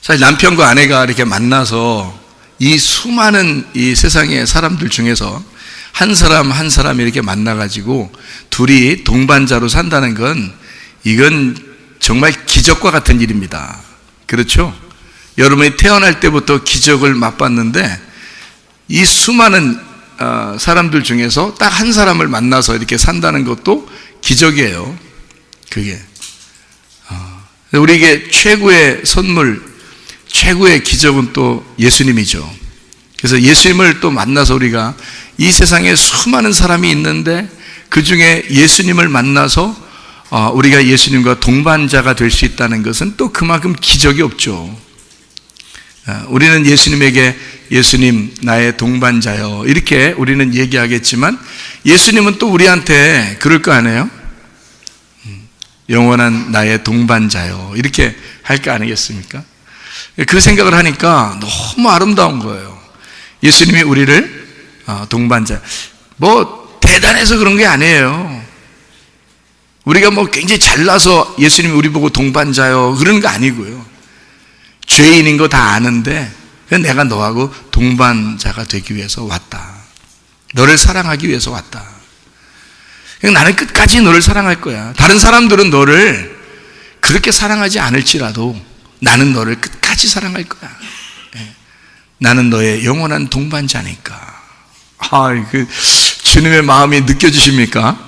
사실 남편과 아내가 이렇게 만나서 이 수많은 이 세상의 사람들 중에서 한 사람 한 사람 이렇게 만나가지고 둘이 동반자로 산다는 건 이건 정말 기적과 같은 일입니다. 그렇죠? 여러분이 태어날 때부터 기적을 맛봤는데 이 수많은 사람들 중에서 딱 한 사람을 만나서 이렇게 산다는 것도 기적이에요. 그게 우리에게 최고의 선물, 최고의 기적은 또 예수님이죠. 그래서 예수님을 또 만나서 우리가 이 세상에 수많은 사람이 있는데 그 중에 예수님을 만나서 우리가 예수님과 동반자가 될 수 있다는 것은 또 그만큼 기적이 없죠. 우리는 예수님에게 예수님 나의 동반자요 이렇게 우리는 얘기하겠지만 예수님은 또 우리한테 그럴 거 아니에요? 영원한 나의 동반자요 이렇게 할 거 아니겠습니까? 그 생각을 하니까 너무 아름다운 거예요. 예수님이 우리를 동반자, 뭐 대단해서 그런 게 아니에요. 우리가 뭐 굉장히 잘나서 예수님이 우리 보고 동반자요 그런 거 아니고요. 죄인인 거 다 아는데 내가 너하고 동반자가 되기 위해서 왔다. 너를 사랑하기 위해서 왔다. 나는 끝까지 너를 사랑할 거야. 다른 사람들은 너를 그렇게 사랑하지 않을지라도 나는 너를 끝까지 사랑할 거야. 나는 너의 영원한 동반자니까. 주님의 마음이 느껴지십니까?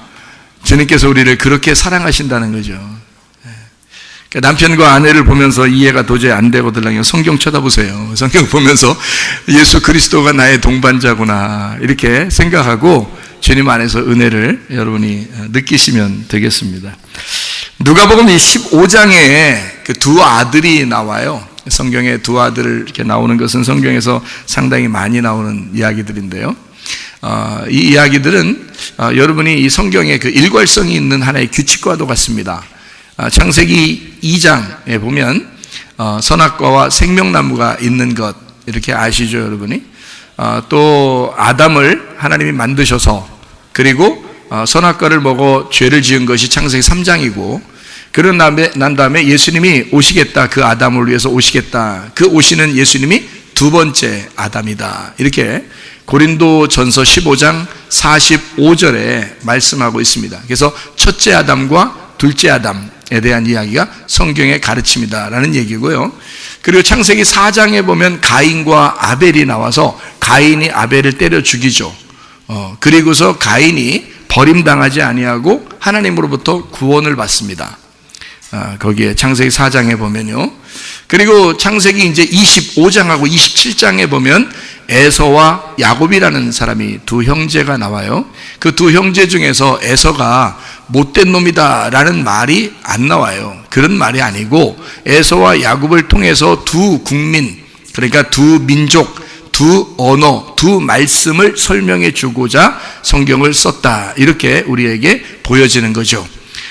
주님께서 우리를 그렇게 사랑하신다는 거죠. 남편과 아내를 보면서 이해가 도저히 안 되거든요. 성경 쳐다보세요. 성경 보면서 예수 그리스도가 나의 동반자구나 이렇게 생각하고 주님 안에서 은혜를 여러분이 느끼시면 되겠습니다. 누가복음 15장에 그 두 아들이 나와요. 성경에 두 아들 이렇게 나오는 것은 성경에서 상당히 많이 나오는 이야기들인데요. 이 이야기들은 여러분이 이 성경에 그 일괄성이 있는 하나의 규칙과도 같습니다. 창세기 2장에 보면 선악과와 생명나무가 있는 것 이렇게 아시죠, 여러분이? 또 아담을 하나님이 만드셔서 그리고 선악과를 먹어 죄를 지은 것이 창세기 3장이고 그런 난 다음에 예수님이 오시겠다, 그 아담을 위해서 오시겠다, 그 오시는 예수님이 두 번째 아담이다 이렇게 고린도전서 15장 45절에 말씀하고 있습니다. 그래서 첫째 아담과 둘째 아담에 대한 이야기가 성경의 가르침이다 라는 얘기고요. 그리고 창세기 4장에 보면 가인과 아벨이 나와서 가인이 아벨을 때려 죽이죠. 그리고서 가인이 버림당하지 아니하고 하나님으로부터 구원을 받습니다. 거기에 창세기 4장에 보면요. 그리고 창세기 이제 25장하고 27장에 보면 에서와 야곱이라는 사람이 두 형제가 나와요. 그 두 형제 중에서 에서가 못된 놈이다 라는 말이 안 나와요. 그런 말이 아니고 에서와 야곱을 통해서 두 국민, 그러니까 두 민족, 두 언어, 두 말씀을 설명해 주고자 성경을 썼다 이렇게 우리에게 보여지는 거죠.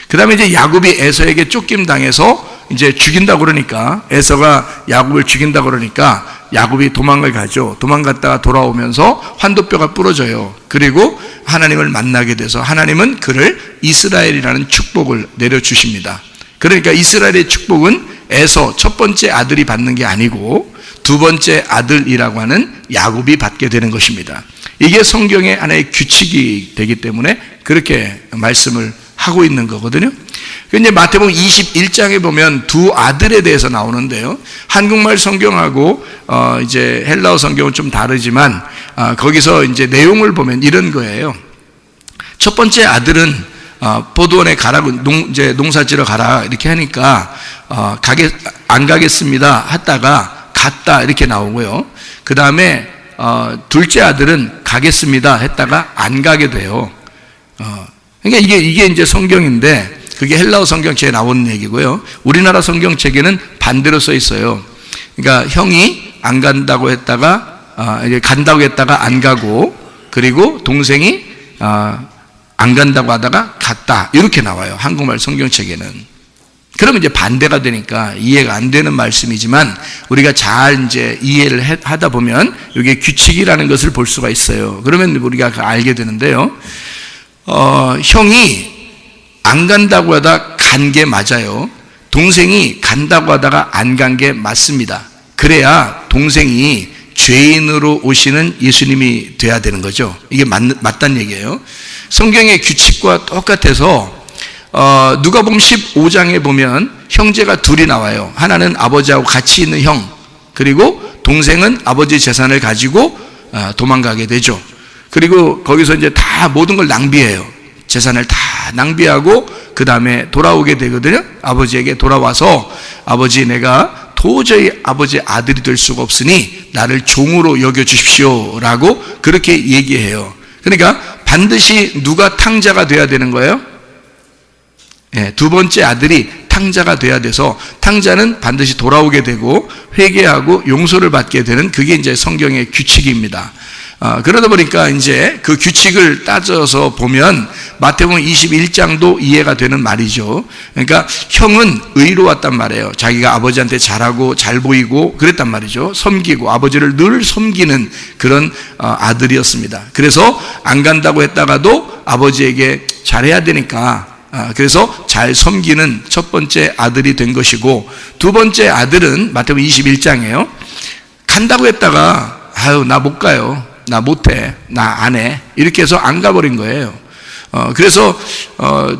그 다음에 이제 야곱이 에서에게 쫓김당해서 이제 죽인다고 그러니까 에서가 야곱을 죽인다고 그러니까 야곱이 도망을 가죠. 도망갔다가 돌아오면서 환도뼈가 부러져요. 그리고 하나님을 만나게 돼서 하나님은 그를 이스라엘이라는 축복을 내려주십니다. 그러니까 이스라엘의 축복은 에서 첫 번째 아들이 받는 게 아니고 두 번째 아들이라고 하는 야곱이 받게 되는 것입니다. 이게 성경의 하나의 규칙이 되기 때문에 그렇게 말씀을 하고 있는 거거든요. 근데 마태복음 21장에 보면 두 아들에 대해서 나오는데요. 한국말 성경하고 이제 헬라어 성경은 좀 다르지만 거기서 이제 내용을 보면 이런 거예요. 첫 번째 아들은 포도원에 가라고 이제 농사지러 가라 이렇게 하니까 안 가겠습니다 했다가 갔다 이렇게 나오고요. 그 다음에 둘째 아들은 가겠습니다 했다가 안 가게 돼요. 그러니까 이게 이제 성경인데 그게 헬라어 성경책에 나오는 얘기고요. 우리나라 성경책에는 반대로 써 있어요. 그러니까 형이 안 간다고 했다가 이제 간다고 했다가 안 가고 그리고 동생이 안 간다고 하다가 갔다 이렇게 나와요. 한국말 성경책에는. 그러면 이제 반대가 되니까 이해가 안 되는 말씀이지만 우리가 잘 이제 이해를 하다 보면 이게 규칙이라는 것을 볼 수가 있어요. 그러면 우리가 알게 되는데요. 형이 안 간다고 하다 간 게 맞아요. 동생이 간다고 하다가 안 간 게 맞습니다. 그래야 동생이 죄인으로 오시는 예수님이 돼야 되는 거죠. 이게 맞다는 얘기예요. 성경의 규칙과 똑같아서 누가복음 15장에 보면 형제가 둘이 나와요. 하나는 아버지하고 같이 있는 형, 그리고 동생은 아버지 재산을 가지고 도망가게 되죠. 그리고 거기서 이제 다 모든 걸 낭비해요. 재산을 다 낭비하고 그 다음에 돌아오게 되거든요. 아버지에게 돌아와서 아버지, 내가 도저히 아버지의 아들이 될 수가 없으니 나를 종으로 여겨주십시오 라고 그렇게 얘기해요. 그러니까 반드시 누가 탕자가 돼야 되는 거예요? 두 번째 아들이 탕자가 돼야 돼서, 탕자는 반드시 돌아오게 되고 회개하고 용서를 받게 되는, 그게 이제 성경의 규칙입니다. 그러다 보니까 이제 그 규칙을 따져서 보면 마태복음 21장도 이해가 되는 말이죠. 그러니까 형은 의로웠단 말이에요. 자기가 아버지한테 잘하고 잘 보이고 그랬단 말이죠. 섬기고 아버지를 늘 섬기는 그런 아들이었습니다. 그래서 안 간다고 했다가도 아버지에게 잘해야 되니까, 그래서 잘 섬기는 첫 번째 아들이 된 것이고, 두 번째 아들은 마태복음 21장이에요. 간다고 했다가 아유 나 못 가요, 나 못해, 나 안 해, 이렇게 해서 안 가버린 거예요. 그래서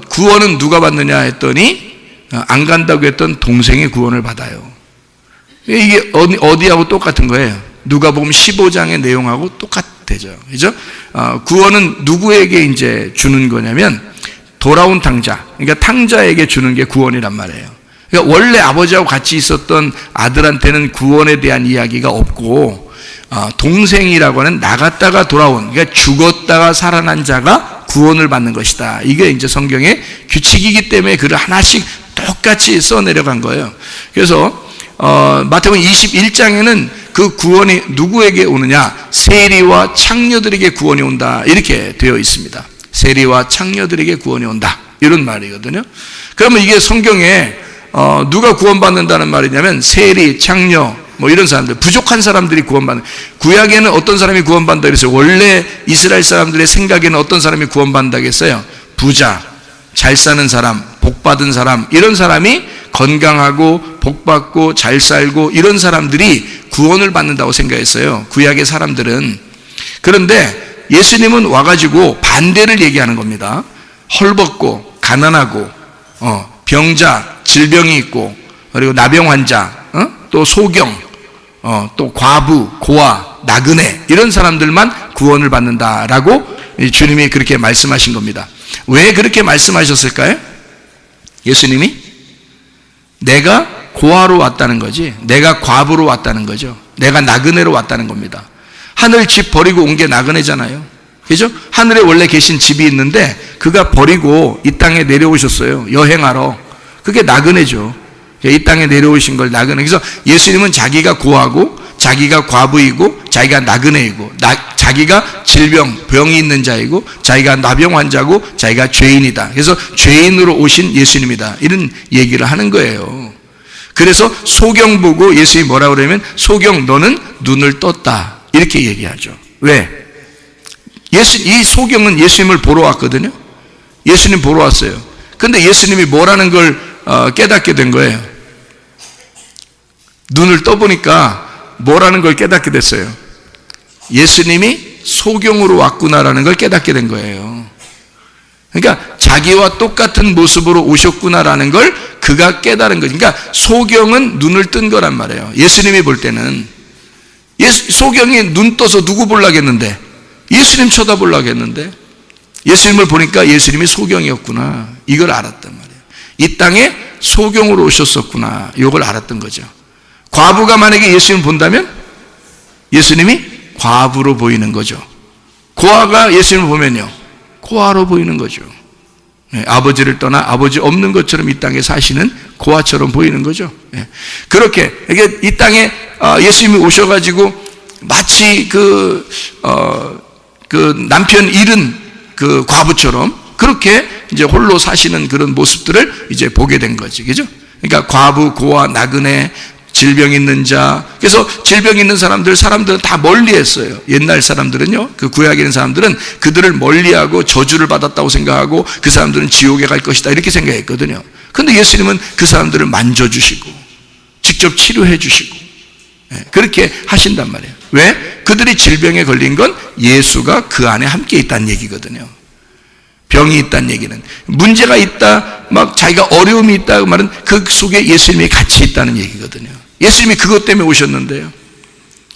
구원은 누가 받느냐 했더니 안 간다고 했던 동생이 구원을 받아요. 이게 어디하고 똑같은 거예요? 누가복음 15장의 내용하고 똑같대죠. 그죠? 구원은 누구에게 이제 주는 거냐면 돌아온 탕자, 그러니까 탕자에게 주는 게 구원이란 말이에요. 그러니까 원래 아버지하고 같이 있었던 아들한테는 구원에 대한 이야기가 없고, 동생이라고 하는 나갔다가 돌아온, 그러니까 죽었다가 살아난 자가 구원을 받는 것이다. 이게 이제 성경의 규칙이기 때문에 그를 하나씩 똑같이 써내려간 거예요. 그래서 마태복음 21장에는 그 구원이 누구에게 오느냐? 세리와 창녀들에게 구원이 온다, 이렇게 되어 있습니다. 세리와 창녀들에게 구원이 온다, 이런 말이거든요. 그러면 이게 성경에 누가 구원받는다는 말이냐면 세리, 창녀, 뭐 이런 사람들, 부족한 사람들이 구원받는. 구약에는 어떤 사람이 구원받는다 그랬어요? 원래 이스라엘 사람들의 생각에는 어떤 사람이 구원받는다고 했어요? 부자, 잘 사는 사람, 복받은 사람, 이런 사람이 건강하고 복받고 잘 살고 이런 사람들이 구원을 받는다고 생각했어요, 구약의 사람들은. 그런데 예수님은 와가지고 반대를 얘기하는 겁니다. 헐벗고 가난하고 병자, 질병이 있고, 그리고 나병 환자, 또 소경, 또 과부, 고아, 나그네, 이런 사람들만 구원을 받는다라고 주님이 그렇게 말씀하신 겁니다. 왜 그렇게 말씀하셨을까요? 예수님이 내가 고아로 왔다는 거지, 내가 과부로 왔다는 거죠. 내가 나그네로 왔다는 겁니다. 하늘 집 버리고 온 게 나그네잖아요. 그죠? 하늘에 원래 계신 집이 있는데 그가 버리고 이 땅에 내려오셨어요, 여행하러. 그게 나그네죠. 이 땅에 내려오신 걸 나그네. 그래서 예수님은 자기가 고아고, 자기가 과부이고, 자기가 나그네이고, 자기가 병이 있는 자이고, 자기가 나병 환자고, 자기가 죄인이다. 그래서 죄인으로 오신 예수님이다, 이런 얘기를 하는 거예요. 그래서 소경 보고 예수님이 뭐라고 그러냐면, 소경 너는 눈을 떴다, 이렇게 얘기하죠. 왜? 이 소경은 예수님을 보러 왔거든요. 예수님 보러 왔어요. 근데 예수님이 뭐라는 걸 깨닫게 된 거예요. 눈을 떠보니까 뭐라는 걸 깨닫게 됐어요. 예수님이 소경으로 왔구나라는 걸 깨닫게 된 거예요. 그러니까 자기와 똑같은 모습으로 오셨구나라는 걸 그가 깨달은 거죠. 그러니까 소경은 눈을 뜬 거란 말이에요. 예수님이 볼 때는. 소경이 눈 떠서 누구 보려겠는데? 예수님 쳐다보려겠는데? 예수님을 보니까 예수님이 소경이었구나, 이걸 알았단 말이에요. 이 땅에 소경으로 오셨었구나, 이걸 알았던 거죠. 과부가 만약에 예수님을 본다면 예수님이 과부로 보이는 거죠. 고아가 예수님을 보면요, 고아로 보이는 거죠. 아버지를 떠나 아버지 없는 것처럼 이 땅에 사시는 고아처럼 보이는 거죠. 그렇게 이 땅에 예수님이 오셔가지고 마치 그 남편 잃은 그 과부처럼 그렇게 이제 홀로 사시는 그런 모습들을 이제 보게 된 거지, 그죠? 그러니까 과부, 고아, 나그네, 질병 있는 자. 그래서 질병 있는 사람들은 다 멀리했어요. 옛날 사람들은요, 그 구약에 있는 사람들은 그들을 멀리하고 저주를 받았다고 생각하고 그 사람들은 지옥에 갈 것이다, 이렇게 생각했거든요. 근데 예수님은 그 사람들을 만져주시고 직접 치료해 주시고 그렇게 하신단 말이에요. 왜? 그들이 질병에 걸린 건 예수가 그 안에 함께 있다는 얘기거든요. 병이 있다는 얘기는, 문제가 있다, 막 자기가 어려움이 있다 그 말은 그 속에 예수님이 같이 있다는 얘기거든요. 예수님이 그것 때문에 오셨는데요.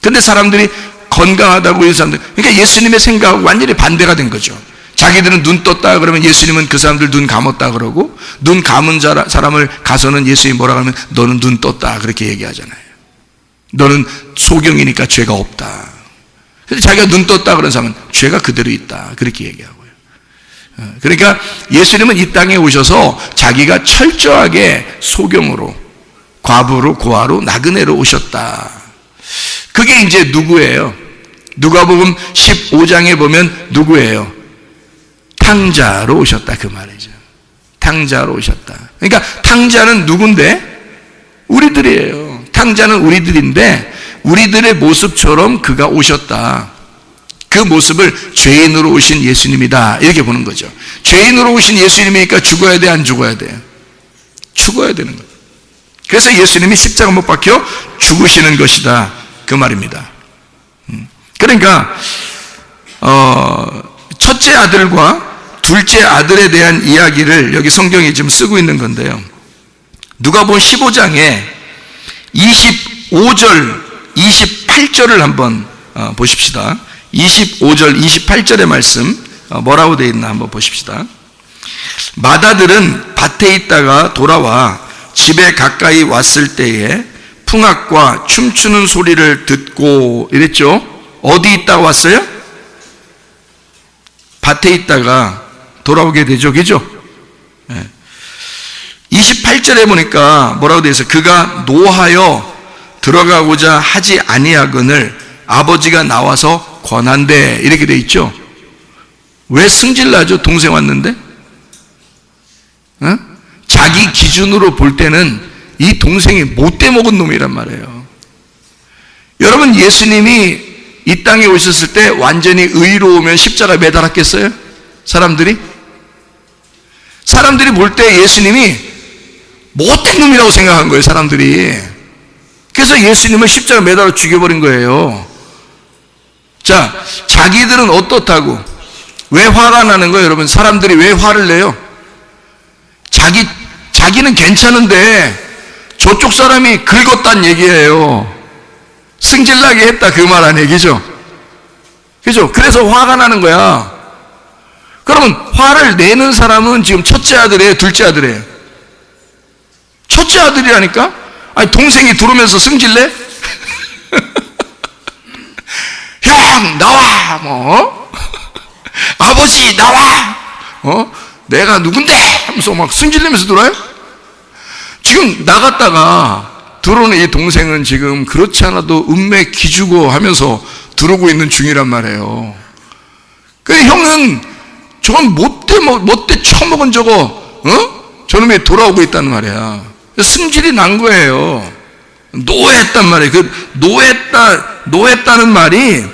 근데 사람들이 건강하다고 이 사람들, 그러니까 예수님의 생각하고 완전히 반대가 된 거죠. 자기들은 눈 떴다 그러면 예수님은 그 사람들 눈 감았다 그러고, 눈 감은 사람을 가서는 예수님이 뭐라 하면 너는 눈 떴다 그렇게 얘기하잖아요. 너는 소경이니까 죄가 없다. 근데 자기가 눈 떴다 그런 사람은 죄가 그대로 있다 그렇게 얘기하고요. 그러니까 예수님은 이 땅에 오셔서 자기가 철저하게 소경으로, 과부로, 고아로, 나그네로 오셨다. 그게 이제 누구예요? 누가복음 15장에 보면 누구예요? 탕자로 오셨다 그 말이죠. 탕자로 오셨다. 그러니까 탕자는 누군데? 우리들이에요. 탕자는 우리들인데 우리들의 모습처럼 그가 오셨다. 그 모습을 죄인으로 오신 예수님이다 이렇게 보는 거죠. 죄인으로 오신 예수님이니까 죽어야 돼, 안 죽어야 돼요? 죽어야 되는 거예요. 그래서 예수님이 십자가 못 박혀 죽으시는 것이다 그 말입니다. 그러니까 첫째 아들과 둘째 아들에 대한 이야기를 여기 성경이 지금 쓰고 있는 건데요. 누가복음 15장에 25절, 28절을 한번 보십시다. 25절, 28절의 말씀 뭐라고 되어 있나 한번 보십시다. 마다들은 밭에 있다가 돌아와 집에 가까이 왔을 때에 풍악과 춤추는 소리를 듣고 이랬죠. 어디 있다가 왔어요? 밭에 있다가 돌아오게 되죠. 그죠? 28절에 보니까 뭐라고 되어 있어요? 그가 노하여 들어가고자 하지 아니하거늘 아버지가 나와서 권한대 이렇게 되어 있죠. 왜 승질나죠? 동생 왔는데? 자기 기준으로 볼 때는 이 동생이 못돼 먹은 놈이란 말이에요. 여러분, 예수님이 이 땅에 오셨을 때 완전히 의로우면 십자가에 매달았겠어요? 사람들이 볼 때 예수님이 못된 놈이라고 생각한 거예요, 사람들이. 그래서 예수님을 십자가에 매달아 죽여버린 거예요. 자, 자기들은 어떻다고? 왜 화가 나는 거예요, 여러분? 사람들이 왜 화를 내요? 자기는 괜찮은데 저쪽 사람이 긁었다는 얘기예요. 승질나게 했다 그 말 아니에요, 그죠? 그죠? 그래서 화가 나는 거야. 그러면 화를 내는 사람은 지금 첫째 아들이에요, 둘째 아들이에요? 첫째 아들이라니까? 아니, 동생이 들어오면서 승질내? 형 나와, 뭐 아버지 나와, 내가 누군데? 하면서 막 승질내면서 들어와요. 지금 나갔다가 들어오는 이 동생은 지금 그렇지 않아도 음매 기주고 하면서 들어오고 있는 중이란 말이에요. 그래, 형은 저건 못돼 처먹은 저거, 저놈이 돌아오고 있다는 말이야. 승질이 난 거예요. 노했단 말이에요. 그 노했다는 말이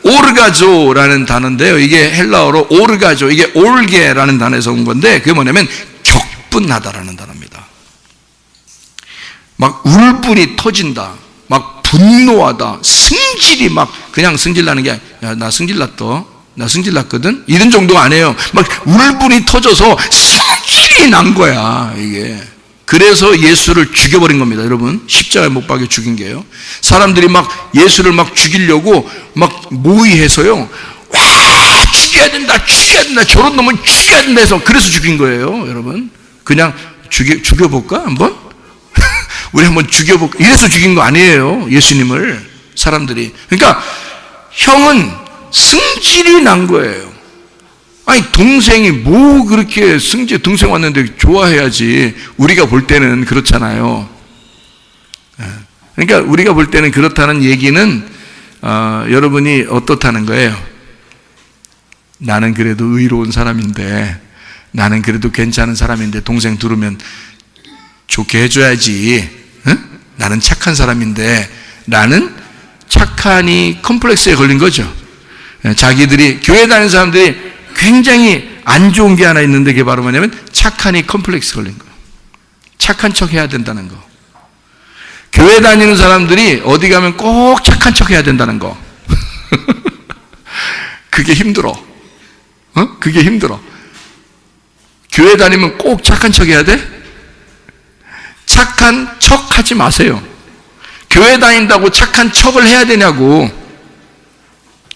오르가조라는 단어인데요. 이게 헬라어로 오르가조, 이게 올게라는 단어에서 온 건데, 그게 뭐냐면 격분하다라는 단어입니다. 막 울분이 터진다, 막 분노하다, 승질이 막 그냥 승질나는 게 아니라, 나 승질났거든? 이런 정도가 아니에요. 막 울분이 터져서 승질이 난 거야, 이게. 그래서 예수를 죽여버린 겁니다, 여러분. 십자가에 못 박여 죽인 게요. 사람들이 막 예수를 막 죽이려고 막 모의해서요. 와, 죽여야 된다, 저런 놈은 죽여야 된다 해서 그래서 죽인 거예요, 여러분. 그냥 죽여볼까, 한번? 우리 한번 죽여볼까? 이래서 죽인 거 아니에요, 예수님을. 사람들이. 그러니까 형은 승질이 난 거예요. 아니, 동생이 뭐 그렇게 동생 왔는데 좋아해야지. 우리가 볼 때는 그렇잖아요. 그러니까 우리가 볼 때는 그렇다는 얘기는 여러분이 어떻다는 거예요? 나는 그래도 의로운 사람인데, 나는 그래도 괜찮은 사람인데 동생 들으면 좋게 해줘야지. 나는 착한 사람인데, 나는 착하니 컴플렉스에 걸린 거죠. 자기들이 교회 다니는 사람들이 굉장히 안 좋은 게 하나 있는데, 그게 바로 뭐냐면 착하니 컴플렉스 걸린 거. 착한 척 해야 된다는 거. 교회 다니는 사람들이 어디 가면 꼭 착한 척 해야 된다는 거. 그게 힘들어. 그게 힘들어. 교회 다니면 꼭 착한 척 해야 돼? 착한 척 하지 마세요. 교회 다닌다고 착한 척을 해야 되냐고.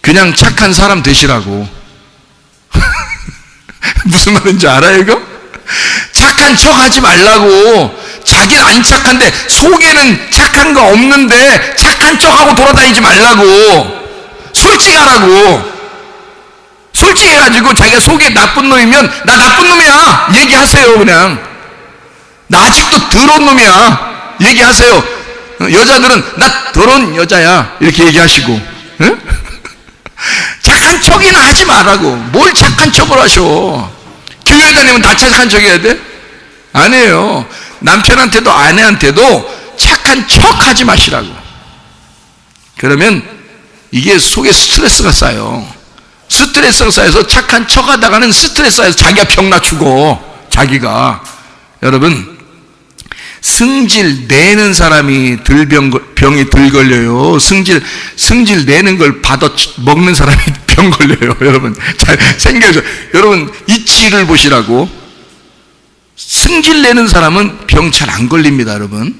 그냥 착한 사람 되시라고. 무슨 말인지 알아요, 이거? 착한 척 하지 말라고. 자기는 안 착한데 속에는 착한 거 없는데 착한 척하고 돌아다니지 말라고. 솔직하라고. 솔직해가지고 자기가 속에 나쁜 놈이면 나 나쁜 놈이야 얘기하세요. 그냥 나 아직도 더러운 놈이야 얘기하세요. 여자들은 나 더러운 여자야 이렇게 얘기하시고. 응? 착한 척이나 하지 말라고. 뭘 착한 척을 하셔. 교회 다니면 다 착한 척 해야 돼? 아니에요. 남편한테도 아내한테도 착한 척 하지 마시라고. 그러면 이게 속에 스트레스가 쌓여. 스트레스가 쌓여서 착한 척 하다가는 스트레스 쌓여서 자기가 병 낮추고. 자기가. 여러분, 승질 내는 사람이 병이 덜 걸려요. 승질 내는 걸 받아 먹는 사람이 병 걸려요. 여러분, 잘 생각해서. 여러분, 이치를 보시라고. 승질 내는 사람은 병 잘 안 걸립니다, 여러분.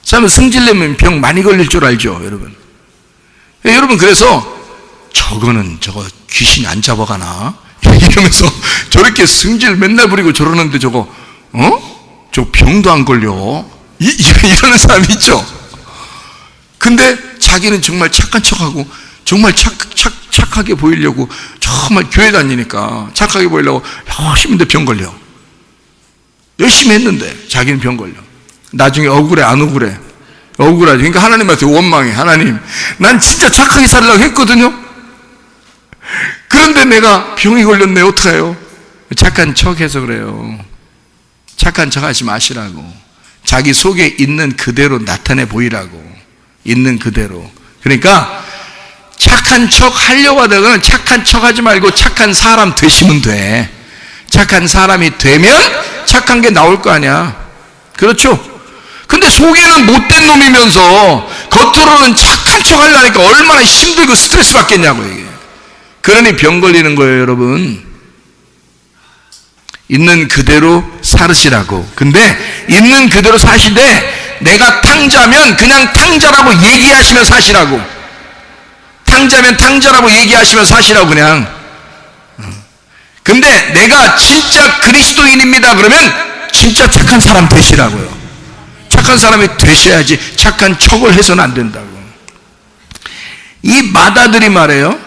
사람은 승질 내면 병 많이 걸릴 줄 알죠, 여러분. 여러분, 그래서 저거는 저거 귀신이 안 잡아가나? 이러면서 저렇게 승질 맨날 부리고 저러는데 저거, 저 병도 안 걸려. 이러는 사람이 있죠. 근데 자기는 정말 착한 척하고 정말 착하게 보이려고 정말 교회 다니니까 착하게 보이려고 열심히 했는데 병 걸려. 열심히 했는데 자기는 병 걸려. 나중에 억울해 안 억울해? 억울하지. 그러니까 하나님한테 원망해. 하나님, 난 진짜 착하게 살려고 했거든요. 그런데 내가 병이 걸렸네. 어떡해요? 착한 척해서 그래요. 착한 척 하지 마시라고. 자기 속에 있는 그대로 나타내 보이라고. 있는 그대로. 그러니까 착한 척 하려고 하다가는 착한 척 하지 말고 착한 사람 되시면 돼. 착한 사람이 되면 착한 게 나올 거 아니야. 그렇죠? 근데 속에는 못된 놈이면서 겉으로는 착한 척 하려니까 얼마나 힘들고 스트레스 받겠냐고 이게. 그러니 병 걸리는 거예요, 여러분. 있는 그대로 살으시라고. 근데 있는 그대로 사시되 내가 탕자면 그냥 탕자라고 얘기하시면 사시라고. 탕자면 탕자라고 얘기하시면 사시라고 그냥. 근데 내가 진짜 그리스도인입니다 그러면 진짜 착한 사람 되시라고요. 착한 사람이 되셔야지 착한 척을 해서는 안 된다고. 이 마다들이 말해요.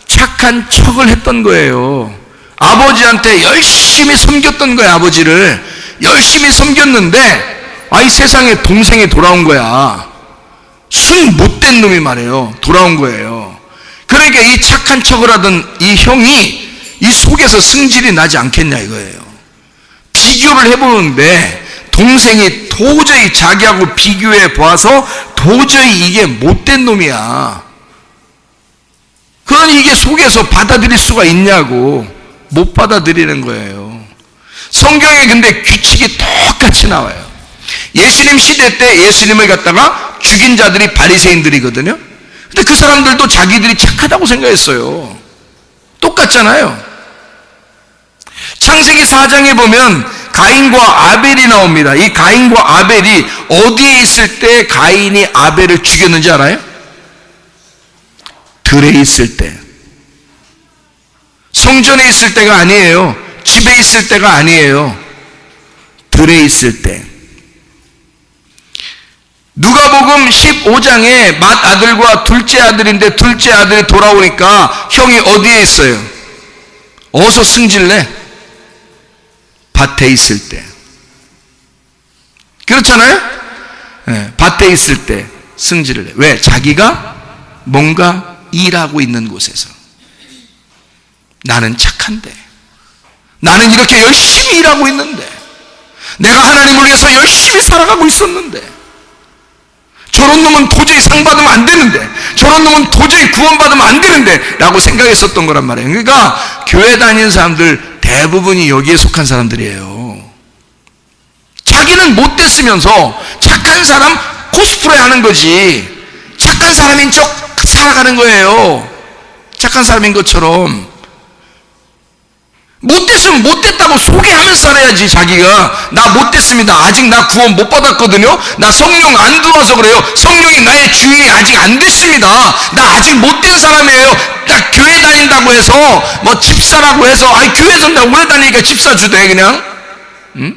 착한 척을 했던 거예요. 아버지한테 열심히 섬겼던 거야. 아버지를 열심히 섬겼는데 이 세상에 동생이 돌아온 거야. 순 못된 놈이 말해요. 돌아온 거예요. 그러니까 이 착한 척을 하던 이 형이 이 속에서 승질이 나지 않겠냐 이거예요. 비교를 해보는데 동생이 도저히 자기하고 비교해 보아서 도저히 이게 못된 놈이야. 그러니 이게 속에서 받아들일 수가 있냐고. 못 받아들이는 거예요. 성경에 근데 규칙이 똑같이 나와요. 예수님 시대 때 예수님을 갖다가 죽인 자들이 바리새인들이거든요. 근데 그 사람들도 자기들이 착하다고 생각했어요. 똑같잖아요. 창세기 4장에 보면 가인과 아벨이 나옵니다. 이 가인과 아벨이 어디에 있을 때 가인이 아벨을 죽였는지 알아요? 들에 있을 때. 성전에 있을 때가 아니에요. 집에 있을 때가 아니에요. 들에 있을 때. 누가복음 15장에 맏아들과 둘째 아들인데 둘째 아들이 돌아오니까 형이 어디에 있어요? 어서 승질내? 밭에 있을 때. 그렇잖아요? 네, 밭에 있을 때 승질을 내. 왜? 자기가 뭔가 일하고 있는 곳에서. 나는 착한데, 나는 이렇게 열심히 일하고 있는데, 내가 하나님을 위해서 열심히 살아가고 있었는데, 저런 놈은 도저히 상 받으면 안 되는데, 저런 놈은 도저히 구원받으면 안 되는데 라고 생각했었던 거란 말이에요. 그러니까 교회 다니는 사람들 대부분이 여기에 속한 사람들이에요. 자기는 자기는 못됐으면서 착한 사람 코스프레 하는 거지. 착한 사람인 척 살아가는 거예요. 착한 사람인 것처럼. 못됐으면 못됐다고 소개하면서 살아야지. 자기가 나 못됐습니다, 아직 나 구원 못 받았거든요, 나 성령 안 들어와서 그래요, 성령이 나의 주인이 아직 안 됐습니다, 나 아직 못된 사람이에요, 나 교회 다닌다고 해서 뭐 집사라고 해서, 아이 교회에서 나 오래 다니니까 집사 주대 그냥. 응?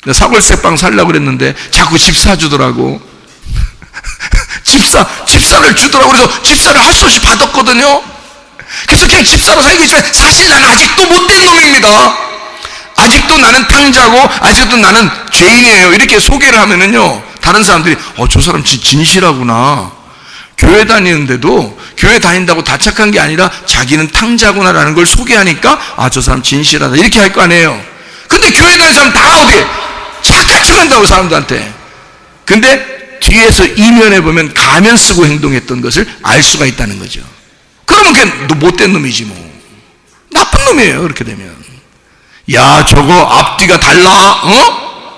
나 사골세빵 살려고 그랬는데 자꾸 집사 주더라고. 집사를 주더라고. 그래서 집사를 할 수 없이 받았거든요. 그래서 그냥 집사로 살겠지만 사실 나는 아직도 못된 놈입니다. 아직도 나는 탕자고 아직도 나는 죄인이에요. 이렇게 소개를 하면은요, 다른 사람들이 저 사람 진실하구나. 교회 다니는데도 교회 다닌다고 다 착한 게 아니라 자기는 탕자구나라는 걸 소개하니까 저 사람 진실하다 이렇게 할 거 아니에요. 근데 교회 다니는 사람 다 어디 착한 척 한다고 사람들한테. 근데 뒤에서 이면에 보면 가면 쓰고 행동했던 것을 알 수가 있다는 거죠. 그러면 그냥 못된 놈이지 뭐. 나쁜 놈이에요 그렇게 되면. 야 저거 앞뒤가 달라,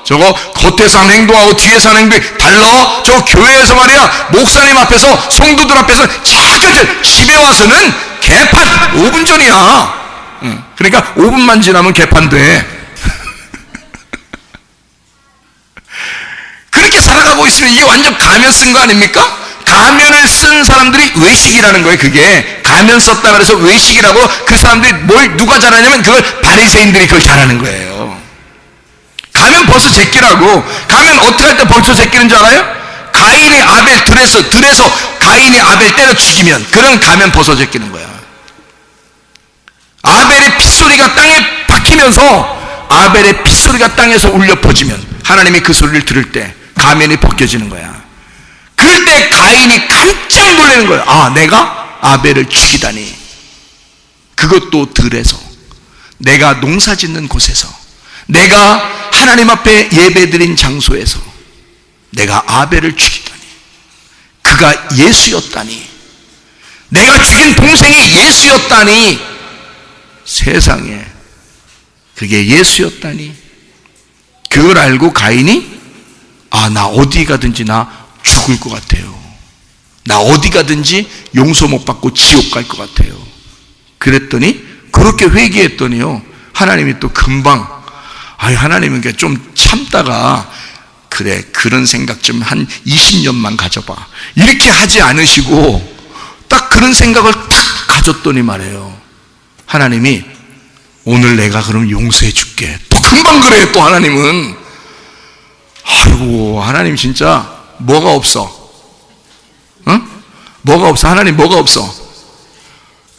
저거 겉에서 하는 행동하고 뒤에서 하는 행동이 달라. 저 교회에서 말이야, 목사님 앞에서 성도들 앞에서 착하게, 집에 와서는 개판 5분 전이야. 그러니까 5분만 지나면 개판돼. 그렇게 살아가고 있으면 이게 완전 가면 쓴 거 아닙니까? 가면을 쓴 사람들이 외식이라는 거예요. 그게 가면 썼다 그래서 외식이라고. 그 사람들이 뭘 누가 잘하냐면 그걸 바리새인들이 그걸 잘하는 거예요. 가면 벌써 제끼라고. 가면 어떻게 할 때 벌써 제끼는 줄 알아요? 가인이 아벨 들에서 가인이 아벨 때려 죽이면 그런 가면 벗어 제끼는 거야. 아벨의 핏소리가 땅에 박히면서 아벨의 핏소리가 땅에서 울려 퍼지면 하나님이 그 소리를 들을 때 가면이 벗겨지는 거야. 그럴 때 가인이 깜짝 놀라는 거예요. 내가 아벨을 죽이다니. 그것도 들에서, 내가 농사 짓는 곳에서, 내가 하나님 앞에 예배드린 장소에서 내가 아벨을 죽이다니. 그가 예수였다니. 내가 죽인 동생이 예수였다니. 세상에 그게 예수였다니. 그걸 알고 가인이 나 어디 가든지 나 죽을 것 같아요. 나 어디 가든지 용서 못 받고 지옥 갈 것 같아요. 그랬더니, 그렇게 회개했더니요, 하나님이 또 금방, 하나님은 좀 참다가, 그래, 그런 생각 좀 한 20년만 가져봐, 이렇게 하지 않으시고 딱 그런 생각을 탁 가졌더니 말이에요, 하나님이 오늘 내가 그럼 용서해 줄게. 또 금방 그래요. 또 하나님은. 아이고, 하나님 진짜 뭐가 없어? 뭐가 없어? 하나님 뭐가 없어?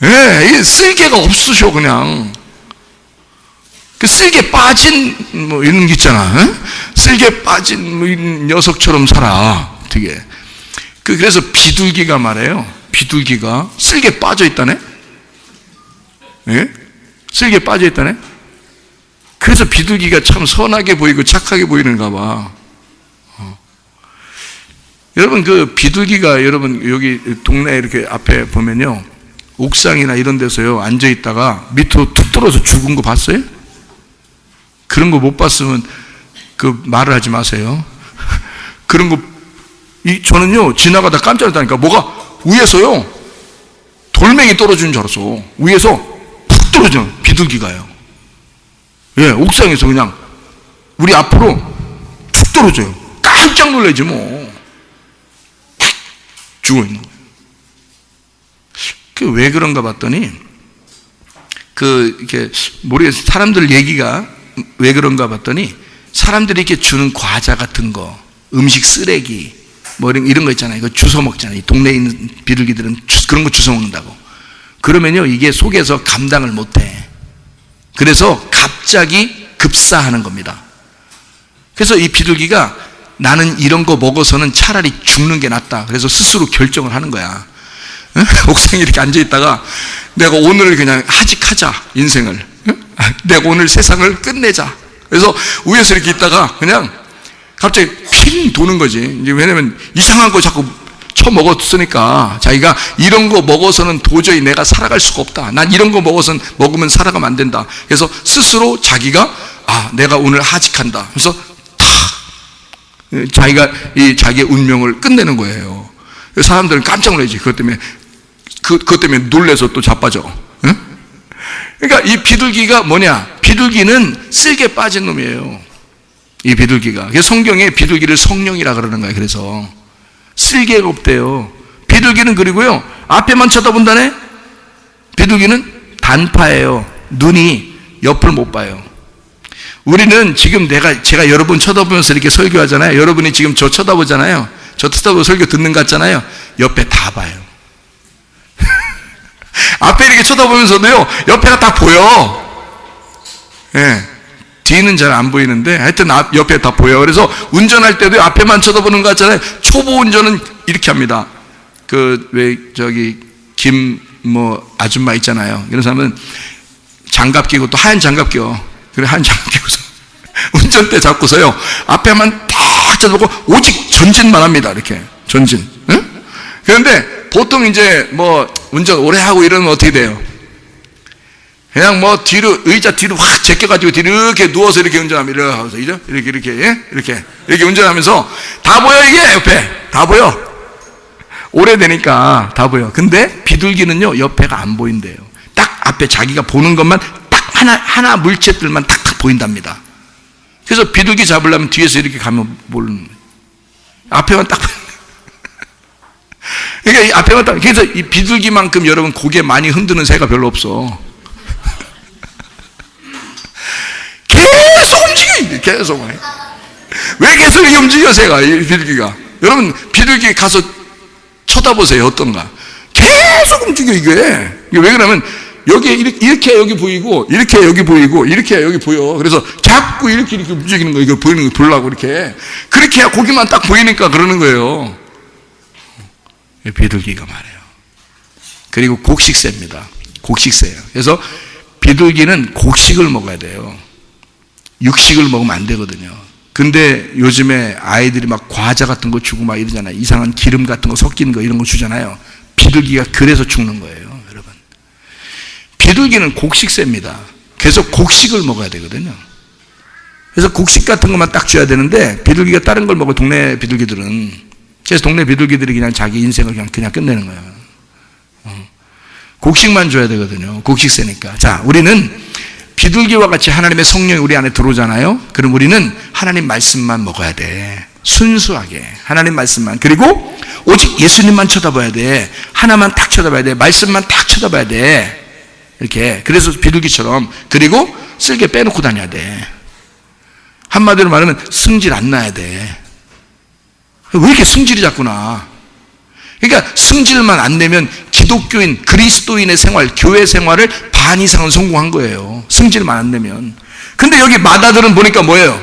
이 쓸개가 없으셔. 그냥 그 쓸개 빠진 뭐 이런 게 있잖아. 쓸개 빠진 뭐 녀석처럼 살아. 되게. 그래서 비둘기가 말해요. 비둘기가 쓸개 빠져 있다네. 예? 쓸개 빠져 있다네. 그래서 비둘기가 참 선하게 보이고 착하게 보이는가 봐. 여러분, 그 비둘기가, 여러분 여기 동네 이렇게 앞에 보면요, 옥상이나 이런 데서요 앉아 있다가 밑으로 툭 떨어져 죽은 거 봤어요? 그런 거 못 봤으면 그 말을 하지 마세요. 그런 거 저는요 지나가다 깜짝 놀랐다니까. 뭐가 위에서요 돌멩이 떨어지는 줄 알았어. 위에서 푹 떨어져. 비둘기가요. 예, 옥상에서 그냥 우리 앞으로 툭 떨어져요. 깜짝 놀라지 뭐. 죽어 있는 거예요. 그 왜 그런가 봤더니, 이렇게 모르겠어요. 사람들 얘기가 왜 그런가 봤더니, 사람들이 이렇게 주는 과자 같은 거, 음식 쓰레기, 뭐 이런 거 있잖아요. 이거 주워 먹잖아요. 동네에 있는 비둘기들은 그런 거 주워 먹는다고. 그러면요, 이게 속에서 감당을 못 해. 그래서 갑자기 급사하는 겁니다. 그래서 이 비둘기가 나는 이런 거 먹어서는 차라리 죽는 게 낫다. 그래서 스스로 결정을 하는 거야. 옥상에 이렇게 앉아있다가 내가 오늘 그냥 하직하자, 인생을. 내가 오늘 세상을 끝내자. 그래서 위에서 이렇게 있다가 그냥 갑자기 핑 도는 거지. 왜냐면 이상한 거 자꾸 처먹었으니까 자기가 이런 거 먹어서는 도저히 내가 살아갈 수가 없다. 난 이런 거 먹으면 살아가면 안 된다. 그래서 스스로 자기가 내가 오늘 하직한다. 그래서 탁 자기가 자기의 운명을 끝내는 거예요. 사람들은 깜짝 놀라지. 그것 때문에 놀래서 또 자빠져. 응? 그러니까 이 비둘기가 뭐냐? 비둘기는 쓸개 빠진 놈이에요. 이 비둘기가. 그래서 성경에 비둘기를 성령이라 그러는 거예요. 그래서 쓸개가 없대요. 비둘기는 그리고요, 앞에만 쳐다본다네? 비둘기는 단파예요. 눈이 옆을 못 봐요. 우리는 지금 제가 여러분 쳐다보면서 이렇게 설교하잖아요. 여러분이 지금 저 쳐다보잖아요. 저 쳐다보고 설교 듣는 것 같잖아요. 옆에 다 봐요. 앞에 이렇게 쳐다보면서도요, 옆에가 다 보여. 예. 뒤는 잘 안 보이는데, 하여튼 옆에 다 보여. 그래서 운전할 때도 앞에만 쳐다보는 것 같잖아요. 초보 운전은 이렇게 합니다. 아줌마 있잖아요. 이런 사람은 장갑 끼고 또 하얀 장갑 껴. 그래, 하얀 장갑 끼고서 운전대 잡고서요, 앞에만 딱 쳐다보고 오직 전진만 합니다. 이렇게. 전진. 응? 그런데 보통 이제 운전 오래 하고 이러면 어떻게 돼요? 그냥 의자 뒤로 확 제껴가지고 이렇게 누워서 이렇게 운전하면 이렇게 운전하면서 다 보여, 이게 옆에. 다 보여. 오래되니까 다 보여. 근데 비둘기는요, 옆에가 안 보인대요. 딱 앞에 자기가 보는 것만 딱 하나 물체들만 탁탁 보인답니다. 그래서 비둘기 잡으려면 뒤에서 이렇게 가면 모르는 거예요. 앞에만 딱 그러니까 이 앞에만 딱. 그래서 이 비둘기만큼 여러분 고개 많이 흔드는 새가 별로 없어. 계속 움직여. 계속. 왜 계속 움직여, 새가, 이 비둘기가? 여러분 비둘기 가서 쳐다보세요. 어떤가? 계속 움직여. 이게 왜 그러면 여기에 이렇게 여기 보이고, 이렇게 여기 보이고, 이렇게 여기 보여. 그래서 자꾸 이렇게 움직이는 거, 이거 보이는 거 보려고 이렇게. 그렇게 해야 고기만 딱 보이니까 그러는 거예요. 비둘기가 말해요. 그리고 곡식새입니다. 곡식새예요. 그래서 비둘기는 곡식을 먹어야 돼요. 육식을 먹으면 안 되거든요. 근데 요즘에 아이들이 막 과자 같은 거 주고 막 이러잖아요. 이상한 기름 같은 거 섞인 거 이런 거 주잖아요. 비둘기가 그래서 죽는 거예요, 여러분. 비둘기는 곡식새입니다. 그래서 곡식을 먹어야 되거든요. 그래서 곡식 같은 것만 딱 줘야 되는데, 비둘기가 다른 걸 먹어, 동네 비둘기들은. 그래서 동네 비둘기들이 그냥 자기 인생을 그냥 끝내는 거예요. 곡식만 줘야 되거든요. 곡식새니까. 자, 우리는 비둘기와 같이 하나님의 성령이 우리 안에 들어오잖아요. 그럼 우리는 하나님 말씀만 먹어야 돼. 순수하게 하나님 말씀만. 그리고 오직 예수님만 쳐다봐야 돼. 하나만 딱 쳐다봐야 돼. 말씀만 딱 쳐다봐야 돼. 이렇게. 그래서 비둘기처럼. 그리고 쓸개 빼놓고 다녀야 돼. 한마디로 말하면 승질 안 나야 돼. 왜 이렇게 승질이 자꾸 나? 그러니까 승질만 안 내면 기독교인, 그리스도인의 생활, 교회 생활을 반 이상은 성공한 거예요. 승질만 안 내면. 근데 여기 마다들은 보니까 뭐예요?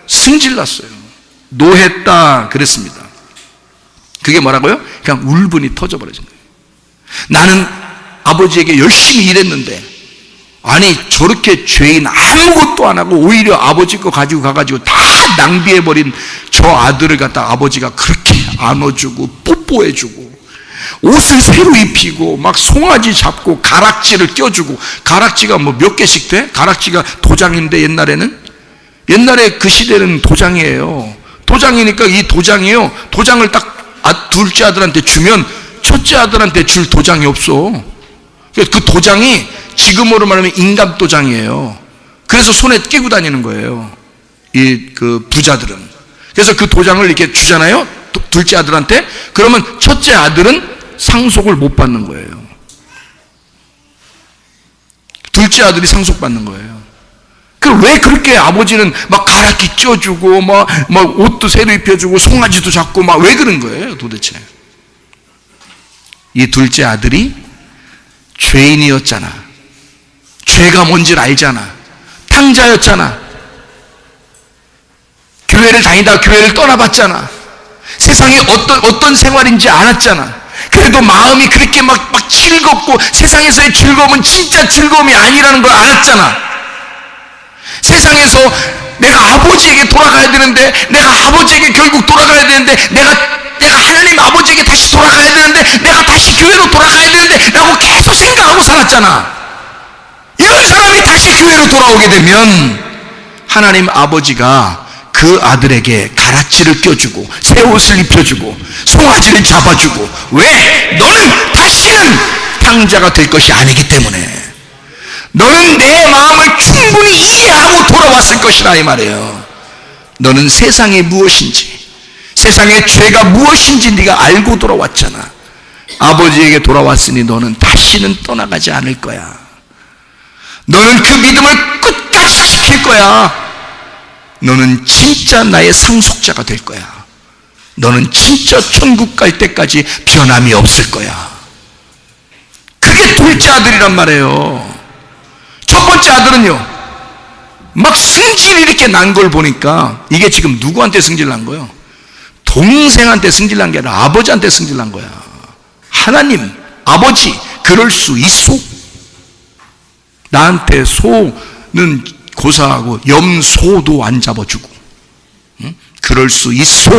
승질 났어요. 노했다 그랬습니다. 그게 뭐라고요? 그냥 울분이 터져버려진 거예요. 나는 아버지에게 열심히 일했는데, 아니 저렇게 죄인 아무것도 안 하고 오히려 아버지 거 가지고 가가지고 다 낭비해버린 저 아들을 갖다 아버지가 그렇게 안아주고 뽀뽀해주고 옷을 새로 입히고 막 송아지 잡고 가락지를 껴주고, 가락지가 몇 개씩 돼? 가락지가 도장인데 옛날에 그 시대는 도장이에요. 도장이니까 이 도장이요, 도장을 딱 둘째 아들한테 주면 첫째 아들한테 줄 도장이 없어. 그 도장이 지금으로 말하면 인감 도장이에요. 그래서 손에 끼고 다니는 거예요, 그 부자들은. 그래서 그 도장을 이렇게 주잖아요, 둘째 아들한테. 그러면 첫째 아들은 상속을 못 받는 거예요. 둘째 아들이 상속받는 거예요. 그럼 왜 그렇게 아버지는 막 가락기 쪄주고 막 옷도 새로 입혀주고 송아지도 잡고 막 왜 그런 거예요 도대체? 이 둘째 아들이 죄인이었잖아. 죄가 뭔지를 알잖아. 탕자였잖아. 교회를 다니다 교회를 떠나봤잖아. 세상이 어떤 생활인지 알았잖아. 그래도 마음이 그렇게 막 즐겁고 세상에서의 즐거움은 진짜 즐거움이 아니라는 걸 알았잖아. 세상에서 내가 아버지에게 돌아가야 되는데, 내가 아버지에게 결국 돌아가야 되는데, 내가 하나님 아버지에게 다시 돌아가야 되는데, 내가 다시 교회로 돌아가야 되는데 라고 계속 생각하고 살았잖아. 이런 사람이 다시 교회로 돌아오게 되면 하나님 아버지가 그 그 아들에게 가라치를 껴주고 새 옷을 입혀주고 송아지를 잡아주고, 왜? 너는 다시는 탕자가 될 것이 아니기 때문에. 너는 내 마음을 충분히 이해하고 돌아왔을 것이라 이 말이에요. 너는 세상이 무엇인지, 세상의 죄가 무엇인지 네가 알고 돌아왔잖아. 아버지에게 돌아왔으니 너는 다시는 떠나가지 않을 거야. 너는 그 믿음을 끝까지 지킬 거야. 너는 진짜 나의 상속자가 될 거야. 너는 진짜 천국 갈 때까지 변함이 없을 거야. 그게 둘째 아들이란 말이에요. 첫 번째 아들은요, 막 승질이 이렇게 난 걸 보니까, 이게 지금 누구한테 승질 난 거예요? 동생한테 승질 난 게 아니라 아버지한테 승질 난 거야. 하나님, 아버지, 그럴 수 있소? 나한테 소는 고사하고 염소도 안 잡아주고, 응? 그럴 수 있소?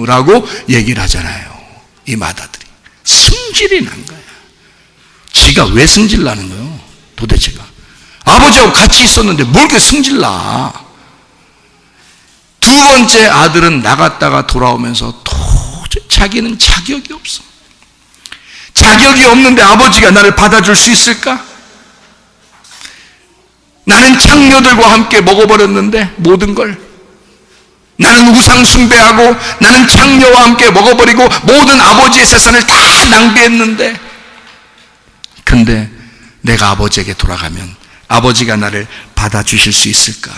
라고 얘기를 하잖아요. 이 맏아들이 승질이 난 거야. 지가 왜 승질 나는 거예요? 도대체가 아버지하고 같이 있었는데 뭘 이렇게 승질 나? 두 번째 아들은 나갔다가 돌아오면서 도저히 자기는 자격이 없어. 자격이 없는데 아버지가 나를 받아줄 수 있을까? 나는 창녀들과 함께 먹어버렸는데, 모든 걸. 나는 우상 숭배하고 나는 창녀와 함께 먹어버리고 모든 아버지의 재산을 다 낭비했는데, 근데 내가 아버지에게 돌아가면 아버지가 나를 받아주실 수 있을까?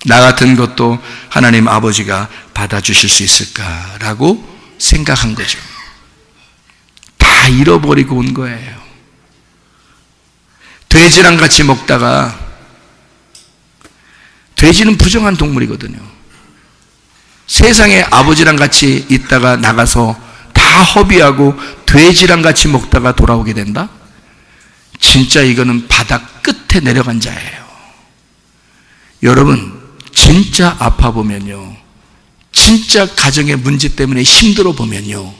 나 같은 것도 하나님 아버지가 받아주실 수 있을까라고 생각한 거죠. 다 잃어버리고 온 거예요. 돼지랑 같이 먹다가, 돼지는 부정한 동물이거든요. 세상에 아버지랑 같이 있다가 나가서 다 허비하고 돼지랑 같이 먹다가 돌아오게 된다? 진짜 이거는 바닥 끝에 내려간 자예요. 여러분, 진짜 아파 보면요, 진짜 가정의 문제 때문에 힘들어 보면요,